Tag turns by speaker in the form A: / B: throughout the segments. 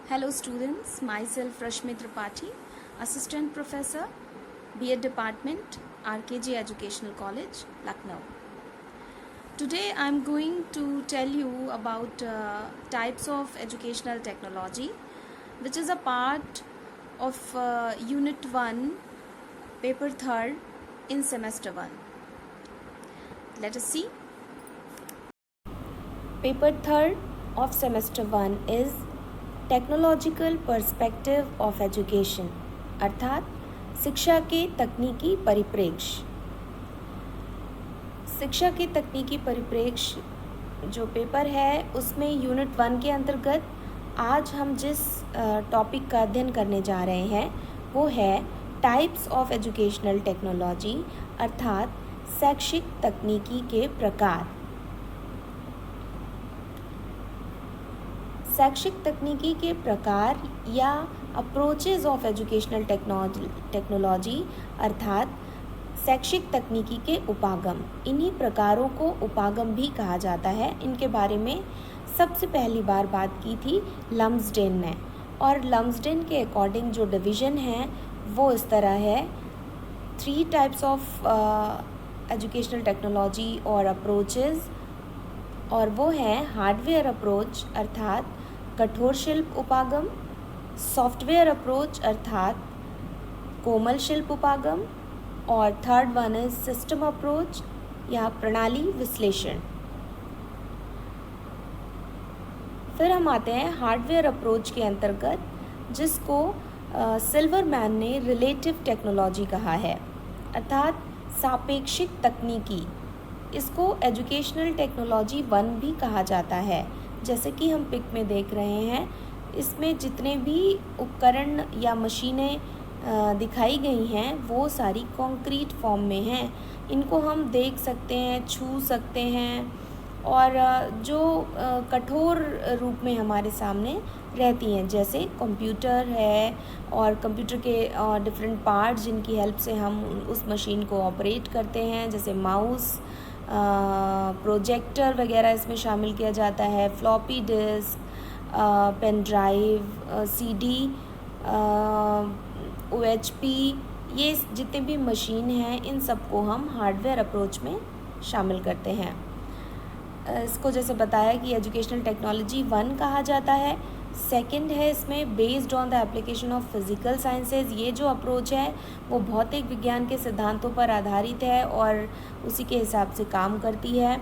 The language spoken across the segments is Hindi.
A: Hello students, myself Rashmi Tripathi, Assistant Professor, B.Ed Department, RKG Educational College, Lucknow. Today I am going to tell you about types of educational technology, which is a part of Unit 1, Paper 3rd in Semester 1. Let us see. Paper 3rd of Semester 1 is technological perspective of education, अर्थात शिक्षा के तकनीकी परिप्रेक्ष्य। शिक्षा के तकनीकी परिप्रेक्ष्य जो पेपर है उसमें यूनिट 1 के अंतर्गत आज हम जिस टॉपिक का अध्ययन करने जा रहे हैं वो है टाइप्स ऑफ एजुकेशनल टेक्नोलॉजी, अर्थात शैक्षिक तकनीकी के प्रकार। शैक्षिक तकनीकी के प्रकार या अप्रोचेज ऑफ एजुकेशनल टेक्नोलॉजी अर्थात शैक्षिक तकनीकी के उपागम, इन्हीं प्रकारों को उपागम भी कहा जाता है। इनके बारे में सबसे पहली बार बात की थी लम्सडेन ने, और लम्सडेन के अकॉर्डिंग जो डिवीज़न है वो इस तरह है: 3 टाइप्स ऑफ एजुकेशनल टेक्नोलॉजी और अप्रोचेज, और वो है हार्डवेयर अप्रोच अर्थात कठोर शिल्प उपागम, सॉफ्टवेयर अप्रोच अर्थात कोमल शिल्प उपागम, और third one is system approach या प्रणाली विश्लेषण। फिर हम आते हैं हार्डवेयर अप्रोच के अंतर्गत, जिसको सिल्वरमैन ने रिलेटिव टेक्नोलॉजी कहा है, अर्थात सापेक्षिक तकनीकी। इसको एजुकेशनल टेक्नोलॉजी 1 भी कहा जाता है। जैसे कि हम पिक में देख रहे हैं, इसमें जितने भी उपकरण या मशीनें दिखाई गई हैं वो सारी कंक्रीट फॉर्म में हैं। इनको हम देख सकते हैं, छू सकते हैं, और जो कठोर रूप में हमारे सामने रहती हैं, जैसे कंप्यूटर है और कंप्यूटर के डिफरेंट पार्ट्स जिनकी हेल्प से हम उस मशीन को ऑपरेट करते हैं, जैसे माउस, प्रोजेक्टर वगैरह इसमें शामिल किया जाता है, floppy disk, pen drive, CD, OHP, ये जितने भी मशीन हैं इन सबको हम हार्डवेयर अप्रोच में शामिल करते हैं। इसको जैसे बताया कि एजुकेशनल टेक्नोलॉजी 1 कहा जाता है। सेकंड है इसमें based on the application of physical sciences. ये जो अप्रोच है वो भौतिक विज्ञान के सिद्धांतों पर आधारित है और उसी के हिसाब से काम करती है।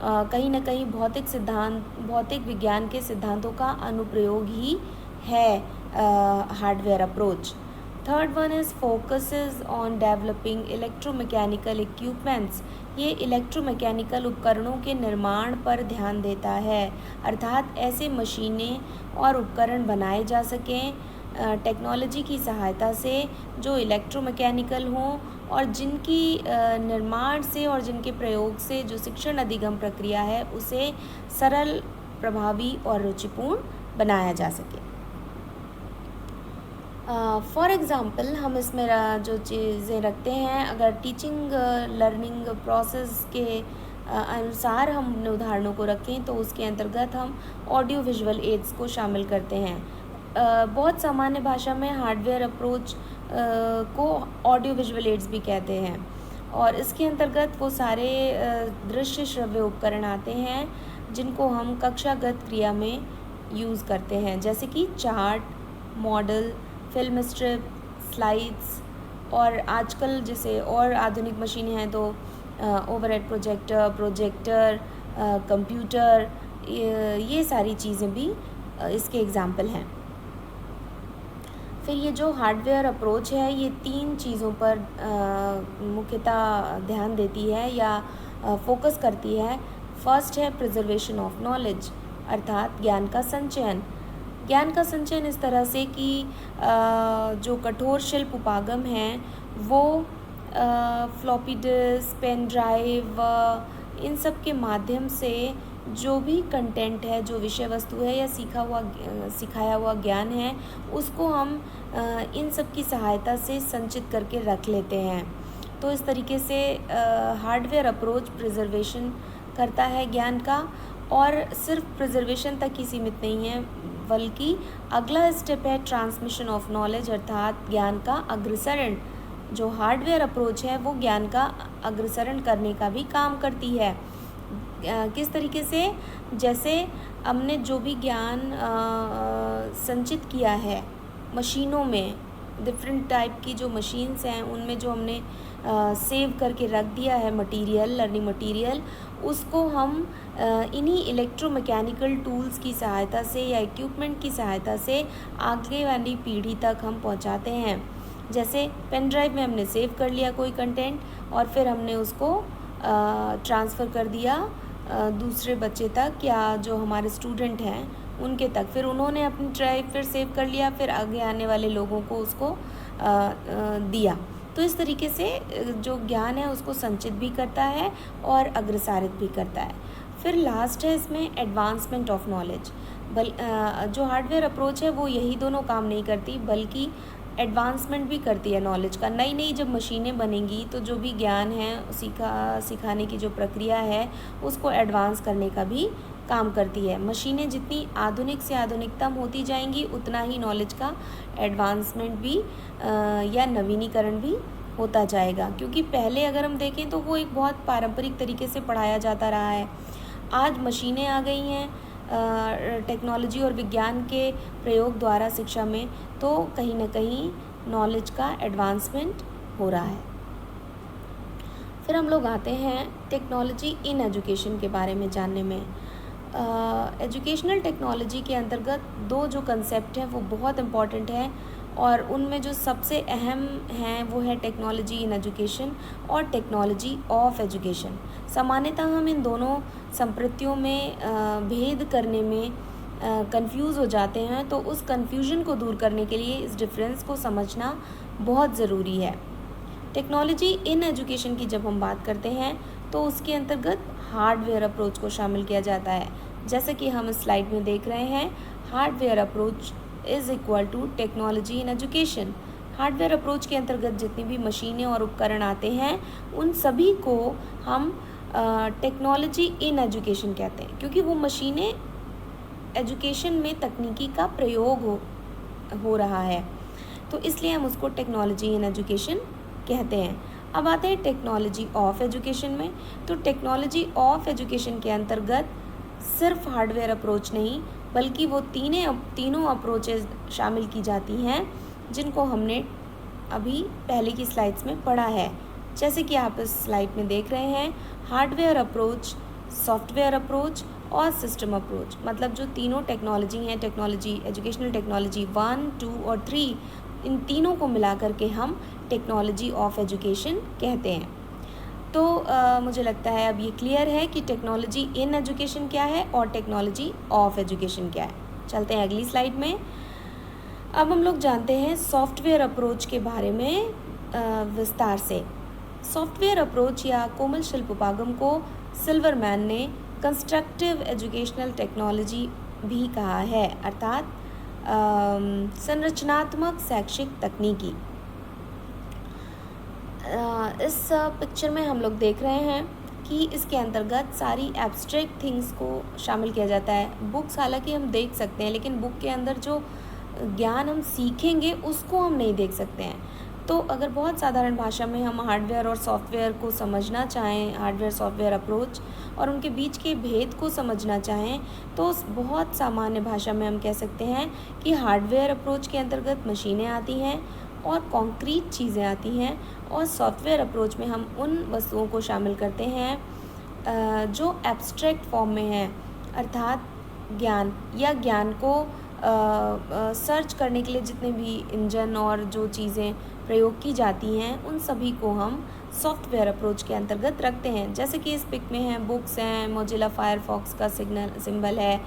A: कहीं ना कहीं भौतिक विज्ञान के सिद्धांतों का अनुप्रयोग ही है hardware approach. Third one is focuses on developing electromechanical equipments. ये इलेक्ट्रोमैकेनिकल उपकरणों के निर्माण पर ध्यान देता है, अर्थात ऐसे मशीनें और उपकरण बनाए जा सकें टेक्नोलॉजी की सहायता से जो इलेक्ट्रोमैकेनिकल हों और जिनकी निर्माण से और जिनके प्रयोग से जो शिक्षण अधिगम प्रक्रिया है उसे सरल, प्रभावी और रुचिपूर्ण बनाया जा सके। फॉर एग्ज़ाम्पल हम इसमें जो चीज़ें रखते हैं, अगर टीचिंग लर्निंग प्रोसेस के अनुसार हम अपने उदाहरणों को रखें तो उसके अंतर्गत हम ऑडियो विजुअल एड्स को शामिल करते हैं। बहुत सामान्य भाषा में हार्डवेयर अप्रोच को ऑडियो विजुअल एड्स भी कहते हैं, और इसके अंतर्गत वो सारे दृश्य श्रव्य उपकरण आते हैं जिनको हम कक्षागत क्रिया में यूज़ करते हैं, जैसे कि chart, model, film strip, slides, और आजकल जैसे और आधुनिक मशीनें हैं तो ओवरहेड प्रोजेक्टर, कंप्यूटर, ये सारी चीज़ें भी इसके एग्जाम्पल हैं। फिर ये जो हार्डवेयर अप्रोच है ये 3 चीज़ों पर मुख्यतः ध्यान देती है या फोकस करती है। फर्स्ट है प्रिजर्वेशन ऑफ नॉलेज, अर्थात ज्ञान का संचयन। ज्ञान का संचयन इस तरह से कि जो कठोर शिल्प उपागम हैं वो फ्लॉपी डिस्क, पेन ड्राइव, इन सब के माध्यम से जो भी कंटेंट है, जो विषय वस्तु है या सिखाया हुआ ज्ञान है, उसको हम इन सब की सहायता से संचित करके रख लेते हैं। तो इस तरीके से हार्डवेयर अप्रोच प्रिजर्वेशन करता है ज्ञान का। और सिर्फ प्रिजर्वेशन तक ही सीमित नहीं है, बल्कि अगला स्टेप है ट्रांसमिशन ऑफ नॉलेज, अर्थात ज्ञान का अग्रसरण। जो हार्डवेयर अप्रोच है वो ज्ञान का अग्रसरण करने का भी काम करती है। किस तरीके से? जैसे हमने जो भी ज्ञान संचित किया है मशीनों में, डिफरेंट टाइप की जो मशीन्स हैं उनमें जो हमने सेव करके रख दिया है मटेरियल, लर्निंग मटेरियल, उसको हम इन्हीं इलेक्ट्रोमैकेनिकल टूल्स की सहायता से या इक्विपमेंट की सहायता से आगे वाली पीढ़ी तक हम पहुंचाते हैं। जैसे पेन ड्राइव में हमने सेव कर लिया कोई कंटेंट और फिर हमने उसको ट्रांसफ़र कर दिया दूसरे बच्चे तक या जो हमारे स्टूडेंट हैं उनके तक, फिर उन्होंने अपनी ड्राइव फिर सेव कर लिया, फिर आगे आने वाले लोगों को उसको दिया। तो इस तरीके से जो ज्ञान है उसको संचित भी करता है और अग्रसारित भी करता है। फिर लास्ट है इसमें एडवांसमेंट ऑफ नॉलेज। जो हार्डवेयर अप्रोच है वो यही दोनों काम नहीं करती, बल्कि एडवांसमेंट भी करती है नॉलेज का। नई नई जब मशीनें बनेंगी तो जो भी ज्ञान है सिखाने की जो प्रक्रिया है उसको एडवांस करने का भी काम करती है। मशीनें जितनी आधुनिक से आधुनिकतम होती जाएंगी उतना ही नॉलेज का एडवांसमेंट भी या नवीनीकरण भी होता जाएगा। क्योंकि पहले अगर हम देखें तो वो एक बहुत पारंपरिक तरीके से पढ़ाया जाता रहा है। आज मशीनें आ गई हैं टेक्नोलॉजी और विज्ञान के प्रयोग द्वारा शिक्षा में, तो कहीं ना कहीं नॉलेज का एडवांसमेंट हो रहा है। फिर हम लोग आते हैं टेक्नोलॉजी इन एजुकेशन के बारे में जानने में। एजुकेशनल टेक्नोलॉजी के अंतर्गत दो जो कंसेप्ट हैं वो बहुत इम्पॉर्टेंट हैं और उनमें जो सबसे अहम हैं वो है टेक्नोलॉजी इन एजुकेशन और टेक्नोलॉजी ऑफ एजुकेशन। सामान्यतः हम इन दोनों संप्रतियों में भेद करने में कंफ्यूज हो जाते हैं, तो उस कंफ्यूजन को दूर करने के लिए इस डिफरेंस को समझना बहुत ज़रूरी है। टेक्नोलॉजी इन एजुकेशन की जब हम बात करते हैं तो उसके अंतर्गत हार्डवेयर अप्रोच को शामिल किया जाता है। जैसे कि हम इस स्लाइड में देख रहे हैं, hardware approach is equal to technology in education. Hardware approach के अंतर्गत जितनी भी मशीनें और उपकरण आते हैं उन सभी को हम टेक्नोलॉजी इन एजुकेशन कहते हैं, क्योंकि वो मशीनें एजुकेशन में तकनीकी का प्रयोग हो रहा है, तो इसलिए हम उसको टेक्नोलॉजी इन एजुकेशन कहते हैं। अब आते हैं टेक्नोलॉजी ऑफ एजुकेशन में। तो टेक्नोलॉजी ऑफ एजुकेशन के अंतर्गत सिर्फ हार्डवेयर अप्रोच नहीं बल्कि वो तीनों अप्रोचेज शामिल की जाती हैं जिनको हमने अभी पहले की स्लाइड्स में पढ़ा है। जैसे कि आप इस स्लाइड में देख रहे हैं, हार्डवेयर अप्रोच, सॉफ्टवेयर अप्रोच और सिस्टम अप्रोच। मतलब जो तीनों टेक्नोलॉजी हैं, टेक्नोलॉजी एजुकेशनल टेक्नोलॉजी 1, 2 और 3, इन तीनों को मिला करके हम टेक्नोलॉजी ऑफ एजुकेशन कहते हैं। तो मुझे लगता है अब ये क्लियर है कि टेक्नोलॉजी इन एजुकेशन क्या है और टेक्नोलॉजी ऑफ एजुकेशन क्या है। चलते हैं अगली स्लाइड में। अब हम लोग जानते हैं सॉफ्टवेयर अप्रोच के बारे में विस्तार से। सॉफ्टवेयर अप्रोच या कोमल शिल्प उपागम को सिल्वरमैन ने कंस्ट्रक्टिव एजुकेशनल टेक्नोलॉजी भी कहा है, अर्थात संरचनात्मक शैक्षिक तकनीकी। इस पिक्चर में हम लोग देख रहे हैं कि इसके अंतर्गत सारी एब्स्ट्रैक्ट थिंग्स को शामिल किया जाता है। बुक्स हालांकि हम देख सकते हैं, लेकिन बुक के अंदर जो ज्ञान हम सीखेंगे उसको हम नहीं देख सकते हैं। तो अगर बहुत साधारण भाषा में हम हार्डवेयर और सॉफ्टवेयर को समझना चाहें, हार्डवेयर सॉफ्टवेयर अप्रोच और उनके बीच के भेद को समझना चाहें, तो बहुत सामान्य भाषा में हम कह सकते हैं कि हार्डवेयर अप्रोच के अंतर्गत मशीनें आती हैं और कॉन्क्रीट चीज़ें आती हैं, और सॉफ्टवेयर अप्रोच में हम उन वस्तुओं को शामिल करते हैं जो एब्स्ट्रैक्ट फॉर्म में हैं, अर्थात ज्ञान या ज्ञान को सर्च करने के लिए जितने भी इंजन और जो चीज़ें प्रयोग की जाती हैं उन सभी को हम सॉफ्टवेयर अप्रोच के अंतर्गत रखते हैं। जैसे कि इस पिक में हैं, बुक्स हैं, मोजिला फायरफॉक्स का सिंबल है,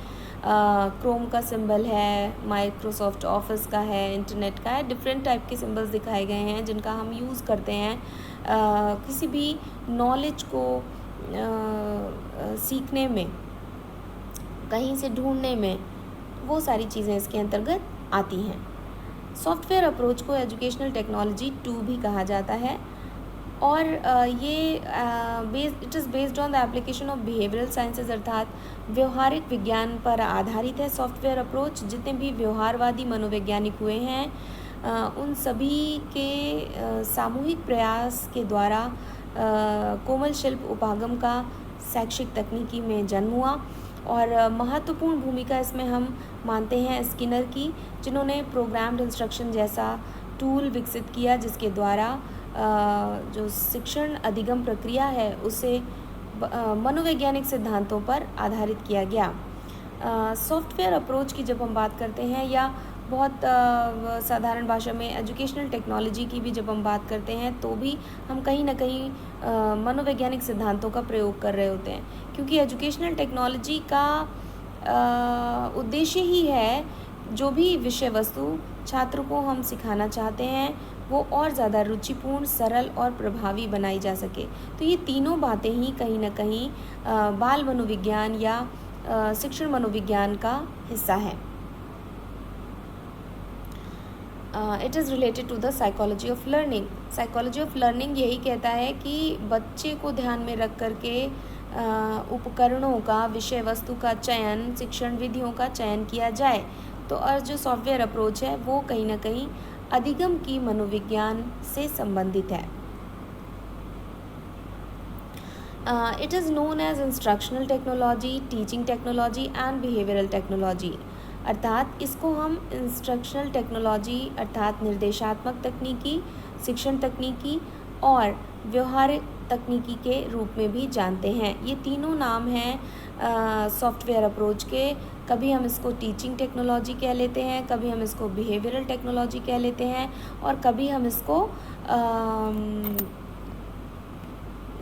A: क्रोम का सिंबल है, माइक्रोसॉफ्ट ऑफिस का है, इंटरनेट का है। डिफरेंट टाइप के सिंबल्स दिखाए गए हैं जिनका हम यूज़ करते हैं किसी भी नॉलेज को सीखने में, कहीं से ढूंढने में, वो सारी चीज़ें इसके अंतर्गत आती हैं। सॉफ्टवेयर अप्रोच को एजुकेशनल टेक्नोलॉजी 2 भी कहा जाता है। और ये it is based on the application of behavioural sciences, अर्थात व्यवहारिक विज्ञान पर आधारित है सॉफ्टवेयर अप्रोच। जितने भी व्यवहारवादी मनोवैज्ञानिक हुए हैं उन सभी के सामूहिक प्रयास के द्वारा कोमल शिल्प उपागम का शैक्षिक तकनीकी में जन्म हुआ। और महत्वपूर्ण भूमिका इसमें हम मानते हैं स्किनर की, जिन्होंने प्रोग्राम्ड इंस्ट्रक्शन जैसा टूल विकसित किया, जिसके द्वारा जो शिक्षण अधिगम प्रक्रिया है उसे मनोवैज्ञानिक सिद्धांतों पर आधारित किया गया। सॉफ्टवेयर अप्रोच की जब हम बात करते हैं, या बहुत साधारण भाषा में एजुकेशनल टेक्नोलॉजी की भी जब हम बात करते हैं, तो भी हम कहीं ना कहीं मनोवैज्ञानिक सिद्धांतों का प्रयोग कर रहे होते हैं, क्योंकि एजुकेशनल टेक्नोलॉजी का उद्देश्य ही है जो भी विषय वस्तु छात्र को हम सिखाना चाहते हैं वो और ज़्यादा रुचिपूर्ण, सरल और प्रभावी बनाई जा सके। तो ये तीनों बातें ही कहीं ना कहीं बाल मनोविज्ञान या शिक्षण मनोविज्ञान का हिस्सा है। It is related to the psychology of learning. Psychology of learning यही कहता है कि बच्चे को ध्यान में रख करके उपकरणों का, विषय वस्तु का चयन, शिक्षण विधियों का चयन किया जाए। तो और जो सॉफ्टवेयर अप्रोच है वो कहीं ना कहीं अधिगम की मनोविज्ञान से संबंधित है। It is known as instructional technology, teaching technology and behavioural technology. अर्थात इसको हम इंस्ट्रक्शनल टेक्नोलॉजी अर्थात निर्देशात्मक तकनीकी, शिक्षण तकनीकी और व्यवहारिक तकनीकी के रूप में भी जानते हैं। ये तीनों नाम हैं सॉफ्टवेयर अप्रोच के। कभी हम इसको टीचिंग टेक्नोलॉजी कह लेते हैं, कभी हम इसको बिहेवियरल टेक्नोलॉजी कह लेते हैं, और कभी हम इसको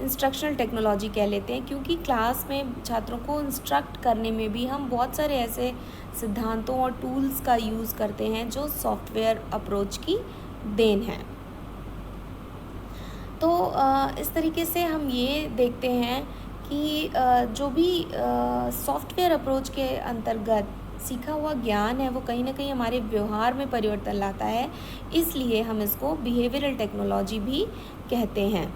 A: इंस्ट्रक्शनल टेक्नोलॉजी कह लेते हैं, क्योंकि क्लास में छात्रों को इंस्ट्रक्ट करने में भी हम बहुत सारे ऐसे सिद्धांतों और टूल्स का यूज़ करते हैं जो सॉफ्टवेयर अप्रोच की देन है। तो इस तरीके से हम ये देखते हैं कि जो भी सॉफ्टवेयर अप्रोच के अंतर्गत सीखा हुआ ज्ञान है वो कहीं ना कहीं हमारे व्यवहार में परिवर्तन लाता है, इसलिए हम इसको बिहेवियरल टेक्नोलॉजी भी कहते हैं।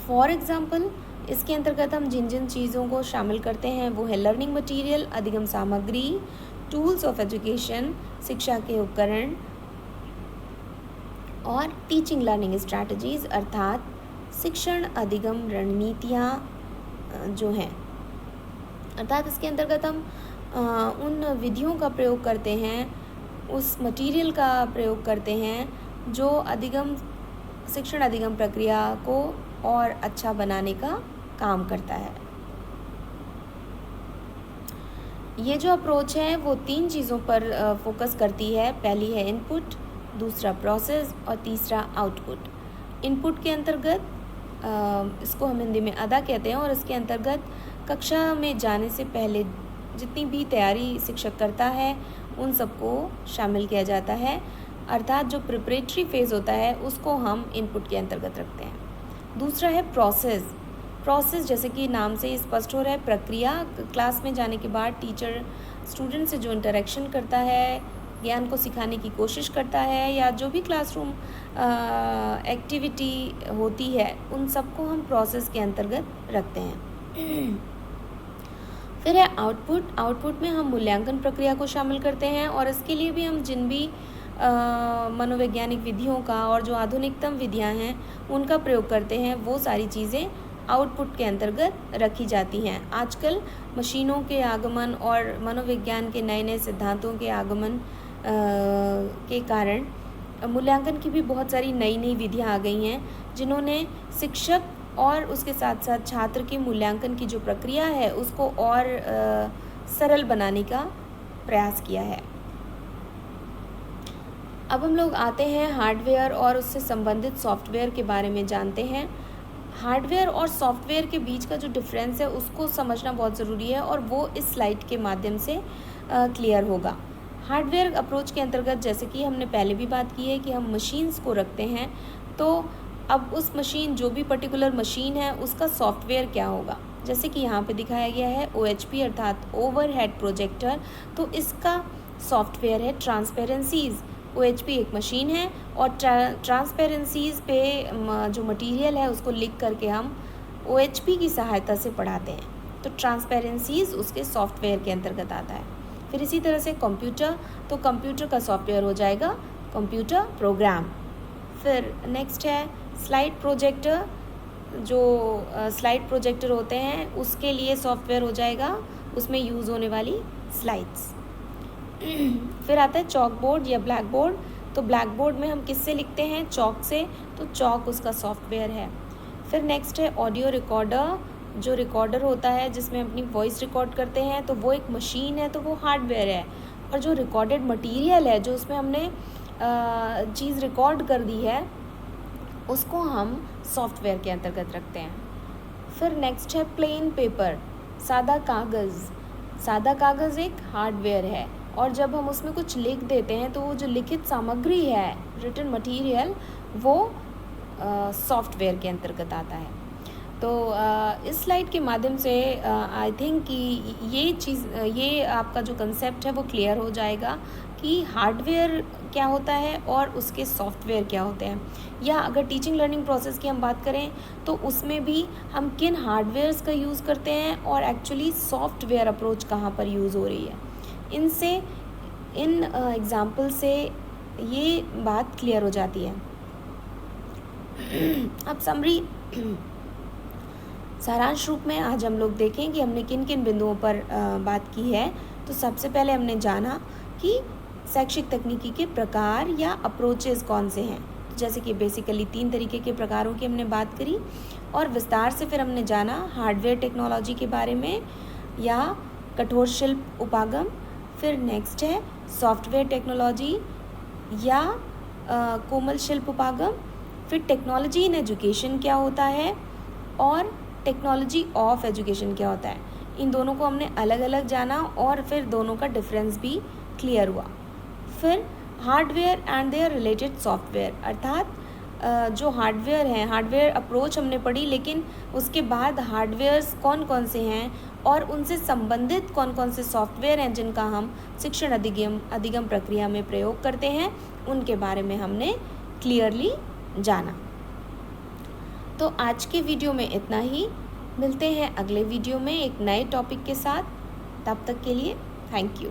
A: फॉर एग्ज़ाम्पल, इसके अंतर्गत हम जिन जिन चीज़ों को शामिल करते हैं वो है लर्निंग मटेरियल, अधिगम सामग्री, टूल्स ऑफ एजुकेशन, शिक्षा के उपकरण, और टीचिंग लर्निंग स्ट्रैटेजीज़ अर्थात शिक्षण अधिगम रणनीतियाँ जो हैं। अर्थात इसके अंतर्गत हम उन विधियों का प्रयोग करते हैं, उस मटेरियल का प्रयोग करते हैं जो शिक्षण अधिगम प्रक्रिया को और अच्छा बनाने का काम करता है। ये जो अप्रोच है वो 3 चीज़ों पर फोकस करती है। पहली है इनपुट, दूसरा प्रोसेस और तीसरा आउटपुट। इनपुट के अंतर्गत इसको हम हिंदी में अदा कहते हैं, और इसके अंतर्गत कक्षा में जाने से पहले जितनी भी तैयारी शिक्षक करता है उन सबको शामिल किया जाता है। अर्थात जो प्रिपरेटरी फेज़ होता है उसको हम इनपुट के अंतर्गत रखते हैं। दूसरा है प्रोसेस। प्रोसेस जैसे कि नाम से ही स्पष्ट हो रहा है, प्रक्रिया। क्लास में जाने के बाद टीचर स्टूडेंट से जो इंटरेक्शन करता है, ज्ञान को सिखाने की कोशिश करता है, या जो भी क्लासरूम एक्टिविटी होती है उन सबको हम प्रोसेस के अंतर्गत रखते हैं। फिर है आउटपुट। आउटपुट में हम मूल्यांकन प्रक्रिया को शामिल करते हैं, और इसके लिए भी हम जिन भी मनोवैज्ञानिक विधियों का और जो आधुनिकतम विधियां हैं उनका प्रयोग करते हैं, वो सारी चीज़ें आउटपुट के अंतर्गत रखी जाती हैं। आजकल मशीनों के आगमन और मनोविज्ञान के नए नए सिद्धांतों के आगमन के कारण मूल्यांकन की भी बहुत सारी नई नई विधियां आ गई हैं, जिन्होंने शिक्षक और उसके साथ साथ छात्र के मूल्यांकन की जो प्रक्रिया है उसको और सरल बनाने का प्रयास किया है। अब हम लोग आते हैं हार्डवेयर और उससे संबंधित सॉफ्टवेयर के बारे में जानते हैं। हार्डवेयर और सॉफ्टवेयर के बीच का जो डिफरेंस है उसको समझना बहुत ज़रूरी है, और वो इस स्लाइड के माध्यम से क्लियर होगा। हार्डवेयर अप्रोच के अंतर्गत, जैसे कि हमने पहले भी बात की है कि हम मशीन्स को रखते हैं, तो अब उस मशीन, जो भी पर्टिकुलर मशीन है उसका सॉफ्टवेयर क्या होगा। जैसे कि यहाँ पे दिखाया गया है OHP अर्थात ओवरहेड प्रोजेक्टर, तो इसका सॉफ्टवेयर है ट्रांसपेरेंसीज, OHP एक मशीन है और ट्रांसपेरेंसीज पे जो मटेरियल है उसको लिख करके हम OHP की सहायता से पढ़ाते हैं। तो ट्रांसपेरेंसीज उसके सॉफ्टवेयर के अंतर्गत आता है। फिर इसी तरह से कंप्यूटर, तो कंप्यूटर का सॉफ्टवेयर हो जाएगा कंप्यूटर प्रोग्राम। फिर नेक्स्ट है स्लाइड प्रोजेक्टर। जो स्लाइड प्रोजेक्टर होते हैं उसके लिए सॉफ्टवेयर हो जाएगा उसमें यूज़ होने वाली स्लाइड्स। फिर आता है चॉक बोर्ड या ब्लैक बोर्ड। तो ब्लैक बोर्ड में हम किससे लिखते हैं? चॉक से, तो चॉक उसका सॉफ्टवेयर है। फिर नेक्स्ट है ऑडियो रिकॉर्डर। जो रिकॉर्डर होता है जिसमें अपनी वॉइस रिकॉर्ड करते हैं, तो वो एक मशीन है, तो वो हार्डवेयर है। और जो रिकॉर्डेड मटेरियल है, जो उसमें हमने चीज़ रिकॉर्ड कर दी है, उसको हम सॉफ्टवेयर के अंतर्गत रखते हैं। फिर नेक्स्ट है प्लेन पेपर, सादा कागज़। सादा कागज़ एक हार्डवेयर है और जब हम उसमें कुछ लिख देते हैं तो वो जो लिखित सामग्री है, रिटन मटेरियल, वो सॉफ्टवेयर के अंतर्गत आता है। तो इस स्लाइड के माध्यम से आई थिंक कि ये आपका जो कंसेप्ट है वो क्लियर हो जाएगा कि हार्डवेयर क्या होता है और उसके सॉफ्टवेयर क्या होते हैं। या अगर टीचिंग लर्निंग प्रोसेस की हम बात करें तो उसमें भी हम किन हार्डवेयर्स का यूज़ करते हैं और एक्चुअली सॉफ्टवेयर अप्रोच कहाँ पर यूज़ हो रही है। इन एग्ज़ाम्पल से ये बात क्लियर हो जाती है। अब समरी सारांश रूप में आज हम लोग देखें कि हमने किन किन बिंदुओं पर बात की है। तो सबसे पहले हमने जाना कि शैक्षिक तकनीकी के प्रकार या अप्रोचेस कौन से हैं। जैसे कि बेसिकली 3 तरीके के प्रकारों की हमने बात करी और विस्तार से फिर हमने जाना हार्डवेयर टेक्नोलॉजी के बारे में या कठोर शिल्प उपागम। फिर नेक्स्ट है सॉफ्टवेयर टेक्नोलॉजी या कोमल शिल्प उपागम। फिर टेक्नोलॉजी इन एजुकेशन क्या होता है और टेक्नोलॉजी ऑफ एजुकेशन क्या होता है। इन दोनों को हमने अलग अलग जाना और फिर दोनों का डिफरेंस भी क्लियर हुआ। फिर hardware and their related software, अर्थात जो हार्डवेयर हैं, हार्डवेयर अप्रोच हमने पढ़ी, लेकिन उसके बाद हार्डवेयर्स कौन कौन से हैं और उनसे संबंधित कौन कौन से सॉफ्टवेयर हैं जिनका हम शिक्षण अधिगम प्रक्रिया में प्रयोग करते हैं, उनके बारे में हमने क्लियरली जाना। तो आज के वीडियो में इतना ही। मिलते हैं अगले वीडियो में एक नए टॉपिक के साथ। तब तक के लिए थैंक यू।